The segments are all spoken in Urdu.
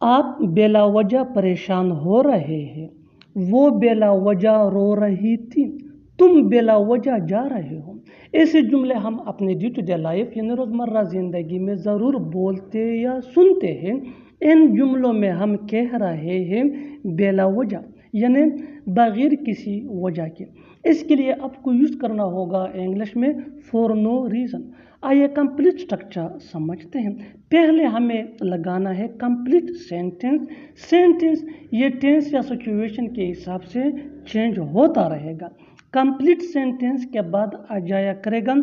آپ بلا وجہ پریشان ہو رہے ہیں، وہ بلا وجہ رو رہی تھی، تم بلا وجہ جا رہے ہو۔ ایسے جملے ہم اپنے ڈے ٹو ڈے لائف یعنی روزمرہ زندگی میں ضرور بولتے یا سنتے ہیں۔ ان جملوں میں ہم کہہ رہے ہیں بلا وجہ یعنی بغیر کسی وجہ کے۔ اس کے لیے آپ کو یوز کرنا ہوگا انگلش میں فور نو ریزن۔ آئیے کمپلیٹ اسٹرکچر سمجھتے ہیں۔ پہلے ہمیں لگانا ہے کمپلیٹ سینٹینس۔ سینٹینس یہ ٹینس یا سچویشن کے حساب سے چینج ہوتا رہے گا۔ کمپلیٹ سینٹینس کے بعد آ جایا کرے گا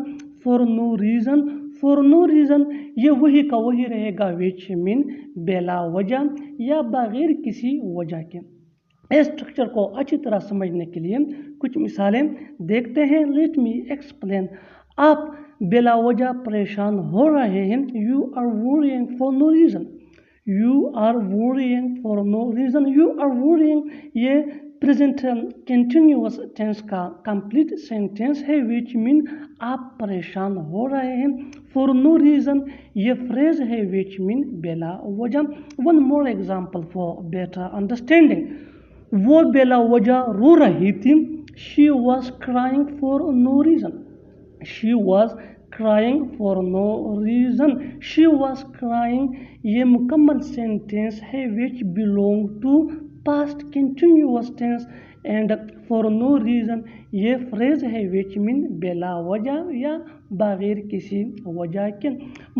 for no reason. For no reason یہ وہی کا وہی رہے گا وچ مین بلا وجہ یا بغیر کسی وجہ کے۔ اس اسٹرکچر کو اچھی طرح سمجھنے کے لیے کچھ مثالیں دیکھتے ہیں۔ Let me explain. آپ بلا وجہ پریشان ہو رہے ہیں۔ You are worrying for no reason۔ You are worrying for no reason۔ You are worrying یہ پریزنٹ کنٹینیوس ٹینس کا کمپلیٹ سینٹینس ہے وچ مین آپ پریشان ہو رہے ہیں۔ فور نو ریزن یہ فریز ہے وچ مین بلا وجہ۔ One more example for better understanding. وہ بلا وجہ رو رہی تھی۔ She was crying for no reason۔ She was crying for no reason۔ She was crying یہ مکمل سینٹینس ہے which belong to past continuous tense and for no reason یہ فریز ہے which mean بلا وجہ یا بغیر کسی وجہ کے۔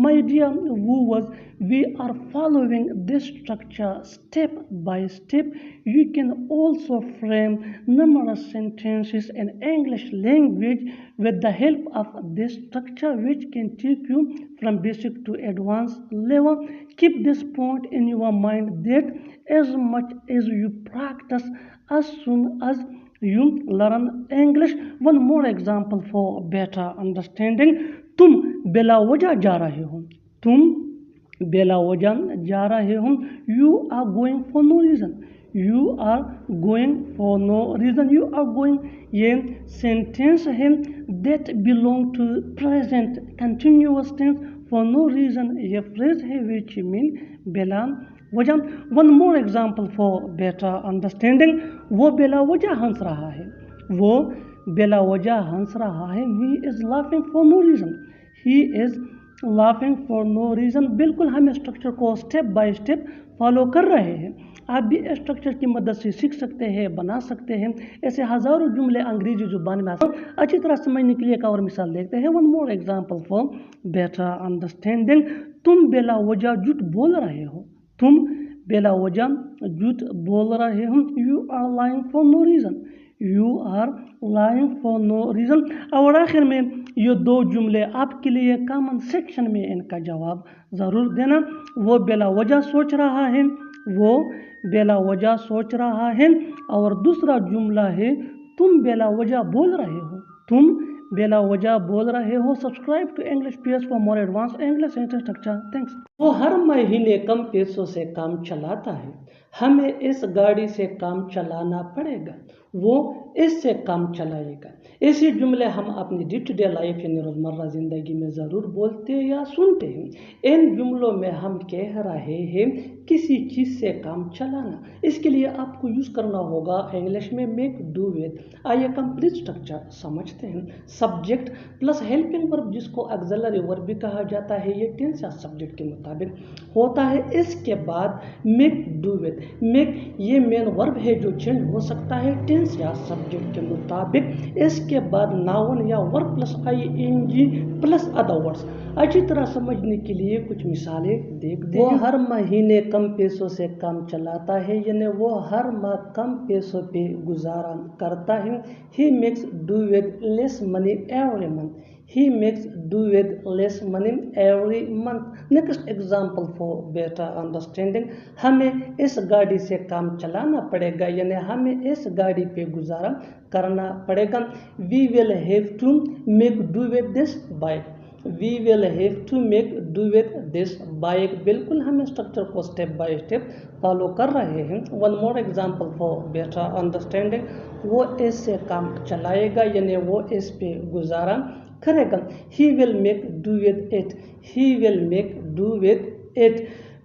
My dear viewers, we are following this structure step by step. You can also frame numerous sentences in English language with the help of this structure which can take you from basic to advanced level. Keep this point in your mind that as much as you practice, as soon as you learn English. One more example for better understanding. تم بلا وجہ جا رہے ہو۔ تم بلا وجہ جا رہے ہو۔ You are going for no reason۔ You are going for no reason۔ You are going یہ سینٹینس ہے that belong to present continuous tense for no reason یہ فریز ہے which mean بلا وجہ۔ One more example for better understanding. وہ بلا وجہ ہنس رہا ہے۔ وہ بلا وجہ ہنس رہا ہے۔ He is laughing for no reason۔ He is laughing for no reason۔ بالکل ہم اسٹرکچر کو اسٹیپ بائی اسٹیپ فالو کر رہے ہیں۔ آپ بھی اسٹرکچر کی مدد سے سیکھ سکتے ہیں، بنا سکتے ہیں۔ ایسے ہزاروں جملے انگریزی زبان میں اچھی طرح سمجھنے کے لیے ایک اور مثال دیکھتے ہیں۔ One more example for better understanding. تم بلا وجہ جھوٹ بول رہے ہو۔ تم بلا وجہ جھوٹ بول رہے ہو۔ You are lying for no reason۔ You are lying for no reason۔ اور آخر میں یہ دو جملے آپ کے لیے کامن سیکشن میں ان کا جواب ضرور دینا۔ وہ بلا وجہ سوچ رہا ہے۔ وہ بلا وجہ سوچ رہا ہے۔ اور دوسرا جملہ ہے تم بلا وجہ بول رہے ہو۔ تم بلا وجہ بول رہے ہو۔ Subscribe to English PS for more advance English structure. Thanks. وہ ہر مہینے کم پیسوں سے کام چلاتا ہے۔ ہمیں اس گاڑی سے کام چلانا پڑے گا۔ وہ اس سے کام چلائے گا۔ ایسے جملے ہم اپنی ڈے ٹو ڈے لائف یعنی روزمرہ زندگی میں ضرور بولتے یا سنتے ہیں۔ ان جملوں میں ہم کہہ رہے ہیں کسی چیز سے کام چلانا۔ اس کے لیے آپ کو یوز کرنا ہوگا انگلش میں میک ڈو ود۔ آئیے کمپلیٹ اسٹرکچر سمجھتے ہیں۔ سبجیکٹ پلس ہیلپنگ ورب جس کو ایگزیلری ورب بھی کہا جاتا ہے یہ ٹینس یا سبجیکٹ کے مطابق ہوتا ہے۔ اس کے بعد میک ڈو ود۔ میک یہ مین ورب ہے جو چینج ہو سکتا ہے ٹینس یا سبجیکٹ کے مطابق۔ اس کے بعد ناؤن یا ورب plus ING plus other words. اچھی طرح سمجھنے کے لیے کچھ مثالیں دیکھتے ہیں۔ وہ ہر مہینے کم پیسوں سے کام چلاتا ہے یعنی وہ ہر ماہ کم پیسوں پہ گزارا کرتا ہے۔ He makes do with less money every month۔ He makes do with less money every month۔ Next example for better understanding۔ ہمیں اس گاڑی سے کام چلانا پڑے گا یعنی ہمیں اس گاڑی پہ گزارا کرنا پڑے گا۔ We will have to make do with this bike۔ We will have to make do with this bike۔ بالکل ہم اسٹرکچر کو اسٹیپ بائی اسٹیپ فالو کر رہے ہیں۔ One more example for better understanding. وہ اس سے کام چلائے گا یعنی وہ اس پہ گزارا کرے گا۔ He will make do with it۔ He will make do with it۔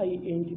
ING।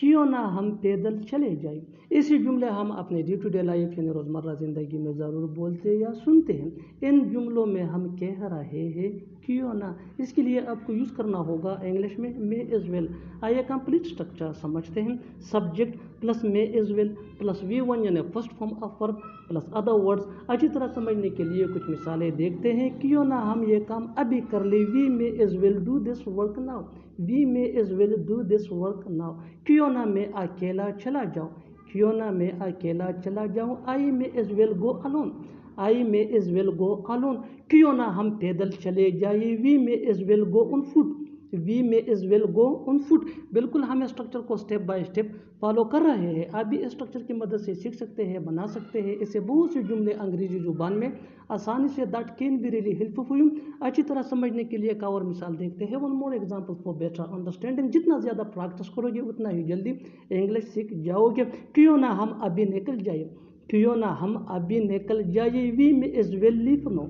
کیوں نہ ہم پیدل چلے جائیں۔ ایسے جملے ہم اپنے ڈے ٹو ڈے لائف یعنی روزمرہ زندگی میں ضرور بولتے یا سنتے ہیں۔ ان جملوں میں ہم کہہ رہے ہیں کیوں نہ، اس کے لیے آپ کو یوز کرنا ہوگا انگلش میں may as well۔ آئیے کمپلیٹ اسٹرکچر سمجھتے ہیں۔ Subject plus may as well plus V1 یعنی first form of verb plus other words. اچھی طرح سمجھنے کے لیے کچھ مثالیں دیکھتے ہیں۔ کیوں نہ ہم یہ کام ابھی کر لیں، we may as well do this work now۔ we may as well do this work now۔ کیوں نہ میں اکیلا چلا جاؤں، کیوں نہ میں اکیلا چلا جاؤں۔ I may as well go alone۔ I may as well go alone۔ کیوں نہ ہم پیدل چلے جائیں، we may as well go on foot۔ we may as well go on foot۔ بالکل ہم اسٹرکچر کو اسٹیپ بائی اسٹیپ فالو کر رہے ہیں۔ آپ بھی اسٹرکچر کی مدد سے سیکھ سکتے ہیں، بنا سکتے ہیں۔ اسے بہت سے جملے انگریزی زبان میں آسانی سے that can be really helpful for you۔ اچھی طرح سمجھنے کے لیے ایک اور مثال دیکھتے ہیں۔ one more example for better understanding۔ جتنا زیادہ پریکٹس کرو گے اتنا ہی جلدی انگلش سیکھ جاؤ گے۔ کیوں نہ ہم ابھی نکل جائیں، کیوں نہ ہم ابھی نکل جائیں۔ we may as well leave now۔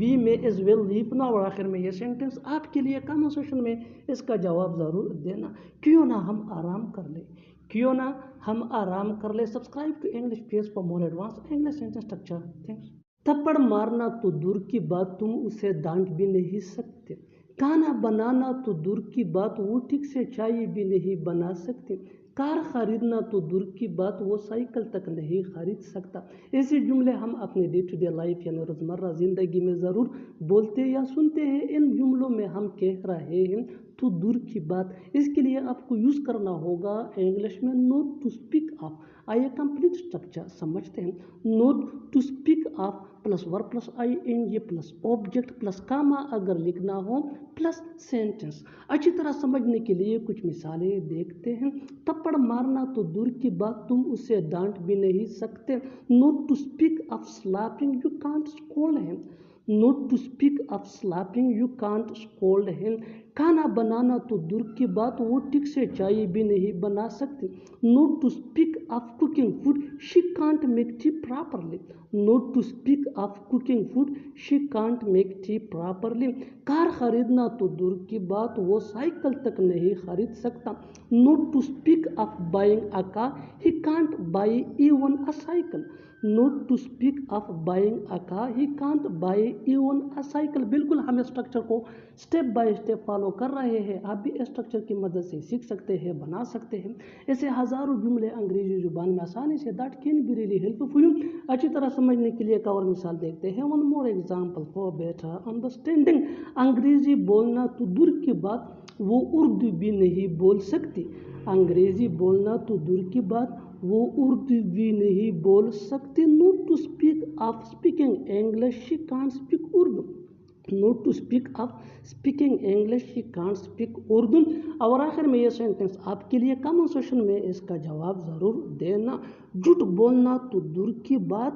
we may as well leave now۔ اور آخر میں یہ سینٹنس آپ کے لیے کامنٹ سیکشن میں اس کا جواب ضرور دینا۔ کیوں نہ ہم آرام کر لیں، کیوں نہ ہم آرام کر لیں۔ Subscribe to English page for more advance English sentence structure. Thanks. تھپڑ مارنا تو دور کی بات تم اسے ڈانٹ بھی نہیں سکتے۔ کھانا بنانا تو دور کی بات وہ ٹھیک سے چائے بھی نہیں بنا سکتے۔ کار خریدنا تو دور کی بات وہ سائیکل تک نہیں خرید سکتا۔ ایسے جملے ہم اپنے ڈے ٹو ڈے لائف یعنی روزمرہ زندگی میں ضرور بولتے یا سنتے ہیں۔ ان جملوں میں ہم کہہ رہے ہیں تو دور کی بات، اس کے لیے آپ کو یوز کرنا ہوگا انگلش میں نوٹ ٹو اسپیک آف۔ آئیے کمپلیٹ اسٹرکچر سمجھتے ہیں۔ Not to speak of plus verb plus ING plus object plus comma اگر لکھنا ہو پلس سینٹنس۔ اچھی طرح سمجھنے کے لیے کچھ مثالیں دیکھتے ہیں۔ تھپڑ مارنا تو دور کی بات تم اسے ڈانٹ بھی نہیں سکتے۔ Not to speak of slapping you can't scold him۔ Not to speak of slapping you can't scold him۔ کھانا بنانا تو دور کی بات وہ ٹھیک سے چائے بھی نہیں بنا سکتی۔ Not to speak of cooking food she can't make tea properly۔ Not to speak of cooking food she can't make tea properly۔ کار خریدنا تو دور کی بات وہ سائیکل تک نہیں خرید سکتا۔ Not to speak of buying a car he can't buy even a cycle۔ Not to speak of buying a car he can't buy even a cycle۔ بالکل ہم اسٹرکچر کو اسٹیپ بائی اسٹیپ فالو کر رہے ہیں۔ آپ بھی اسٹرکچر کی مدد سے سیکھ سکتے ہیں، بنا سکتے ہیں۔ ایسے ہزاروں جملے انگریزی زبان میں آسانی سے that can be really helpful for you۔ اچھی طرح سمجھنے کے لیے ایک اور مثال دیکھتے ہیں۔ one more example for better understanding۔ انگریزی بولنا تو دور کی بات وہ اردو بھی نہیں بول سکتی۔ انگریزی بولنا تو دور کی بات وہ اردو بھی نہیں بول سکتی۔ Not to speak of speaking English she can't speak Urdu. Not to speak of speaking English she can't speak Urdu. اور آخر میں یہ سینٹنس آپ کے لیے کامنٹ سیکشن میں اس کا جواب ضرور دینا۔ جھوٹ بولنا تو دور کی بات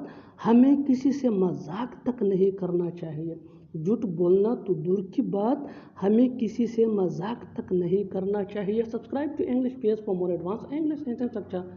ہمیں کسی سے مذاق تک نہیں کرنا چاہیے۔ جھوٹ بولنا تو دور کی بات ہمیں کسی سے مذاق تک نہیں کرنا چاہیے۔ Subscribe to English page for more advance English sentence structure.